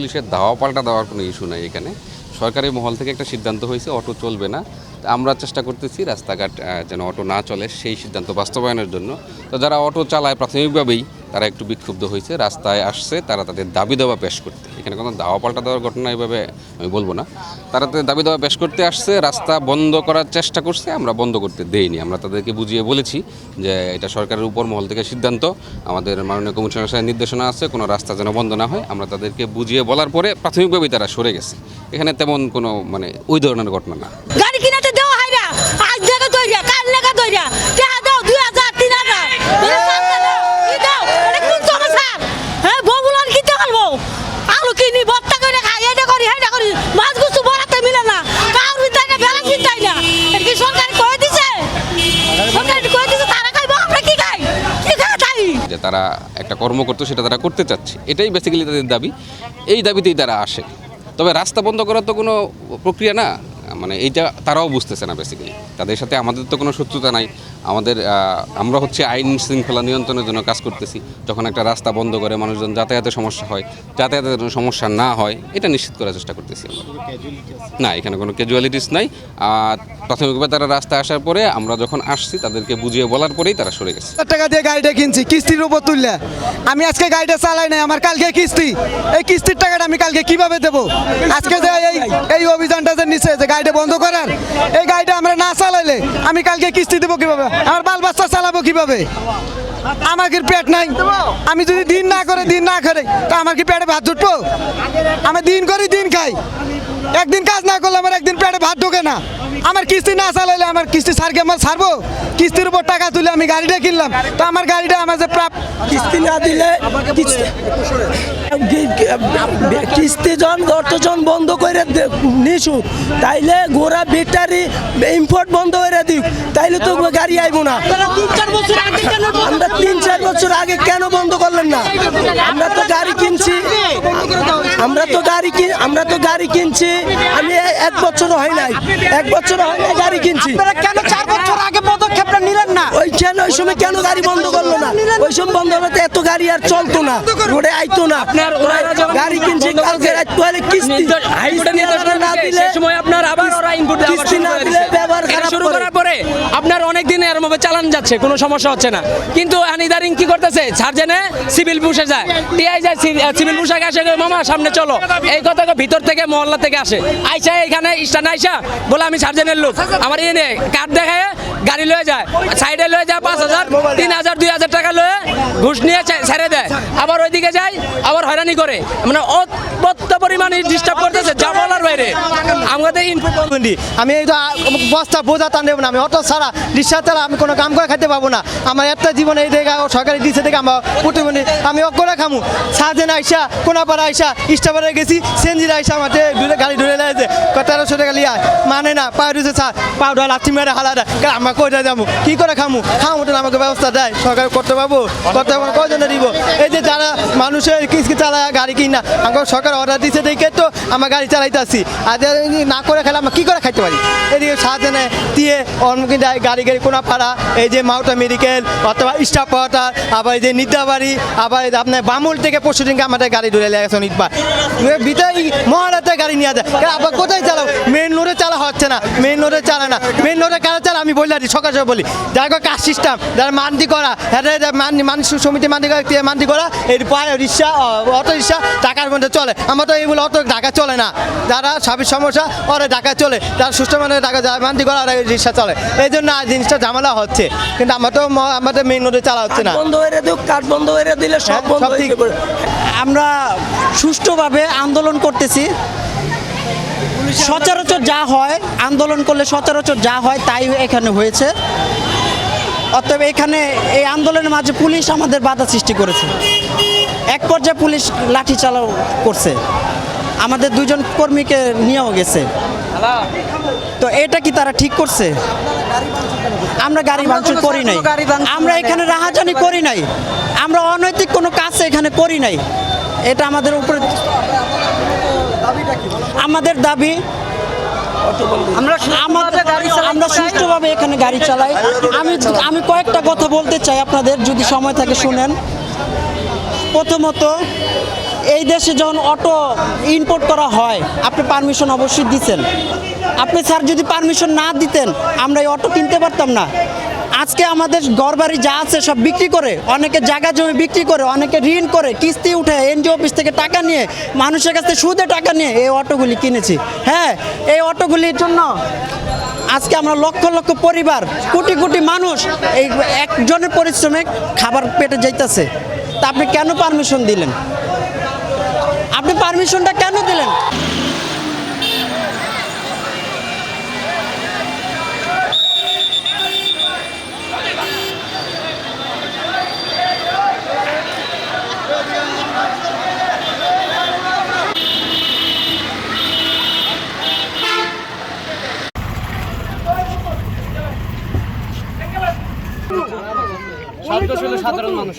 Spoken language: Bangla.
পুলিশের ধাওয়া পাল্টা দেওয়ার কোনো ইস্যু নাই এখানে। সরকারি মহল থেকে একটা সিদ্ধান্ত হয়েছে অটো চলবে না। আমরা চেষ্টা করতেছি রাস্তাঘাট যেন অটো না চলে সেই সিদ্ধান্ত বাস্তবায়নের জন্য। তো যারা অটো চালায় প্রাথমিকভাবেই তারা একটু বিক্ষুব্ধ হয়েছে, রাস্তায় আসছে তারা তাদের দাবি দাওয়া পেশ করতে। এখানে কোনো দাওয়া পাল্টা দেওয়ার ঘটনা এভাবে আমি বলবো না। তারা তাদের দাবি দাওয়া পেশ করতে আসছে, রাস্তা বন্ধ করার চেষ্টা করছে, আমরা বন্ধ করতে দেইনি। আমরা তাদেরকে বুঝিয়ে বলেছি যে এটা সরকারের উপর মহল থেকে সিদ্ধান্ত, আমাদের মাননীয় কমিশনার সাহেবের নির্দেশনা আছে কোনো রাস্তা যেন বন্ধ না হয়। আমরা তাদেরকে বুঝিয়ে বলার পরে প্রাথমিকভাবেই তারা সরে গেছে। এখানে তেমন কোনো ওই ধরনের ঘটনা না। গাড়ি কিনাতে দেওয়া হয় না, আজ লেখা দইরা কাল লেখা দইরা টাকা দাও 2000 3000 আলু কিনি বত্তা করে খাই, এটা করি হেটা করি, মাছ গুছু বড়াতে মিলে না, কাউর ভিতরে না বেলা চিন্তাই না। এটা কি সরকার কয়ে দিছে? সরকার কয়ে দিছে তারা খাইবো, আমরা কি খাই? কি খাই তাই? যে তারা একটা কর্ম করতো সেটা তারা করতে চাচ্ছে, এটাই বেসিক্যালি তাদের দাবি। এই দাবিতেই তারা আসে। তবে রাস্তা বন্ধ করার তো কোনো প্রক্রিয়া না, এইটা তারাও বুঝতেছে না। বেসিক্যালি তাদের সাথে আমাদের তো কোনো শত্রুতা নাই। আমরা হচ্ছে আইন শৃঙ্খলা নিয়ন্ত্রণের জন্য কাজ করতেছি। যখন একটা রাস্তা বন্ধ করে মানুষজন যাতায়াতের সমস্যা হয়, যাতায়াতের জন্য সমস্যা না হয় এটা নিশ্চিত করার চেষ্টা করতেছি আমরা। না, এখানে কোনো ক্যাজুয়ালিটিস নাই। প্রাথমিকভাবে তারা রাস্তায় আসার পরে আমরা যখন আসছি তাদেরকে বুঝিয়ে বলার পরেই তারা সরে গেছে। টাকা দিয়ে গাড়িটা কিনছি কিস্তির উপর তুললে, আমি আজকে গাড়িটা চালাই নাই, আমার কালকে কিস্তি। এই কিস্তির টাকাটা আমি কালকে কিভাবে দেবো? আজকে যে এই অভিযানটা যে নিচ্ছে যে গাড়িটা বন্ধ করার, এই গাড়িটা আমরা না চালাইলে আমি কালকে কিস্তি দেবো কিভাবে? আমার বাল বাচ্চা চালাবো কিভাবে? আমার কি পেট নাই? আমি যদি দিন না করে তা আমার কি পেটে ভাত জুটবো? আমি দিন করি দিন খাই, একদিন কাজ না করলে আমার একদিন পেটে ভাত ঢোকে না। আমার কিস্তি না চালাইলে আমার কিস্তি আমার ছাড়বো? কিস্তির উপর টাকা তুলে আমি গাড়িটা কিনলাম, তো আমার গাড়িটা আমার যে কিস্তি না দিলে কিস্তি জন বন্ধ করে নিছু, তাইলে গোড়া ব্যাটারি ইম্পোর্ট বন্ধ করে দিক, তাইলে তো গাড়ি আইবো না। আমরা 3-4 বছর আগে কেন বন্ধ করলেন না? আমরা তো গাড়ি কিনছি, আমি 1 বছর হয় নাই, গাড়ি কিনছি। কেন 4 বছর আগে পদক্ষেপটা নিলেন না? ওই সময় কেন গাড়ি বন্ধ করলো না? ওই সময় বন্ধ হলে এত গাড়ি আর চলতো না, রোডে আইতো না। গাড়ি কিনছি কালকে রাত পরে কিস্তি না দিলে সময় আপনার আবার ওরা ইনপুট কিস্তি না দিলে ব্যবহার খারাপ শুরু করার পরে আপনার অনেক দিন এর মধ্যে চালান যাচ্ছে, কোনো সমস্যা হচ্ছে না। কিন্তু ইদারিং কি করতেছে, সার্জেনে সিভিল পুষে যায়, টিআই যায় সিভিল পুষাকে আসে, মামা সামনে চলো, এই কথা ভিতর থেকে মহল্লা থেকে আসে, আইসা এখানে স্টান আইসা বলে আমি সার্জেনের লোক, আমার এনে কার্ড দেখায় গাড়ি লয়ে যায়, সাইডে লয়ে যায় 5000 3000 2000 টাকা লয়ে ঘুষ নিয়ে ছেড়ে দেয়, আবার ওইদিকে যায় আবার হয়রানি করে, অত্যন্ত পরিমাণে ডিস্টার্ব করতেছে, যা বলার বাইরে। আমাদের আমি এই বস্তা বোঝা টান দেবো না, আমি অটো ছাড়া রিক্সা ছাড়া আমি কোনো কাম করে খাইতে পাবো না। আমার একটা জীবনে এই জায়গা সরকারি দিচ্ছে থেকে আমার প্রতিবন্ধী, আমি অকরে খামু। সাজেন আইসা কোনাপাড়া আইসা ইস্টাপাড়া গেছি, সেনজিরা আইসা আমার গাড়ি ধরে লাগছে 1300 টাকা লিয়া মানে না, পায়ে রয়েছে পাউডার লাথি মেরে হালাটা, আমার কইটা যাবো কি করে খামু তো আমাকে ব্যবস্থা দেয় সরকার করতে পারবো, কয়জনে দিব? এই যে যারা মানুষের কিস্তি চালায় গাড়ি কিনা, আমাকে সরকার অর্ডার দিচ্ছে দেখে তো আমার গাড়ি চালাইতে আসছি, আর না করে খেলে আমরা কী করে খাইতে পারি? এদিকে সাজেনে দিয়ে অন্যকে যায় গাড়ি কোনো পাড়া, এই যে মাউটা মেডিকেল অথবা স্টাফ কোয়ার্টার, আবার এই যে নিদ্রাবাড়ি, আবার আপনার বামুল থেকে পরশু দিনকে আমাদের গাড়ি ধরে লেগেছে ইটবার ভিতরে মহারাতে গাড়ি নিয়ে যায়। আবার কোথায় চালাও? মেন রোডে চালা হচ্ছে না, মেন রোডে চালা না, মেন রোডে কারা চালা আমি বললাম সকাল বলি, যারা কাজ সিস্টেম যারা মান্দি করা, মানুষ সমিতি মান্দি করা, এর পায়ে রিক্সা অটো রিক্সা ঢাকার মধ্যে চলে। আমার তো এইগুলো অটো ঢাকা চলে না, যারা সাবির সমস্যা ওরা ঢাকা চলে, যারা সুস্থ মানে ঢাকা মান্দি করা ওরা রিক্সা চলে, এই জন্য আর জিনিসটা ঝামেলা হচ্ছে। কিন্তু আমাদের মেইন রোডে চালা হচ্ছে না। বন্ধ হয়ে দিক, কাঠ বন্ধ হয়ে দিলে সব বন্ধ হয়ে যাবে। আমরা সুষ্ঠুভাবে আন্দোলন করতেছি, সচরাচর যা হয় আন্দোলন করলে সচরাচর যা হয় তাই এখানে হয়েছে। অতএব এখানে এই আন্দোলনের মাঝে পুলিশ আমাদের বাধা সৃষ্টি করেছে, এক পর্যায়ে পুলিশ লাঠি চালাও করছে, আমাদের 2 জন কর্মীকে নিয়েও গেছে। তো এটা কি তারা ঠিক করছে? আমরা গাড়ি ভাঙচুর করি নাই, আমরা এখানে রাহাজানি করি নাই, আমরা অনৈতিক কোনো কাজ এখানে করি নাই। এটা আমাদের উপরে আমাদের দাবি, আমরা সুষ্ঠুভাবে এখানে গাড়ি চালাই। আমি কয়েকটা কথা বলতে চাই আপনাদের, যদি সময় থাকে শুনেন। প্রথমত এই দেশে যখন অটো ইম্পোর্ট করা হয় আপনি পারমিশন অবশ্যই দিচ্ছেন। আপনি স্যার যদি পারমিশন না দিতেন আমরা এই অটো কিনতে পারতাম না। আজকে আমাদের ঘরবাড়ি যা আছে সব বিক্রি করে, অনেকে জায়গা জমি বিক্রি করে, অনেকে ঋণ করে, কিস্তি উঠে এনজিও অফিস থেকে টাকা নিয়ে, মানুষের কাছে সুদে টাকা নিয়ে এই অটোগুলি কিনেছি। হ্যাঁ, এই অটোগুলির জন্য আজকে আমরা লক্ষ লক্ষ পরিবার, কোটি কোটি মানুষ এই একজনের পরিশ্রমে খাবার পেটে যাইতেছে। তা আপনি কেন পারমিশন দিলেন? আপনি পারমিশনটা কেন দিলেন? সাধারণ মানুষ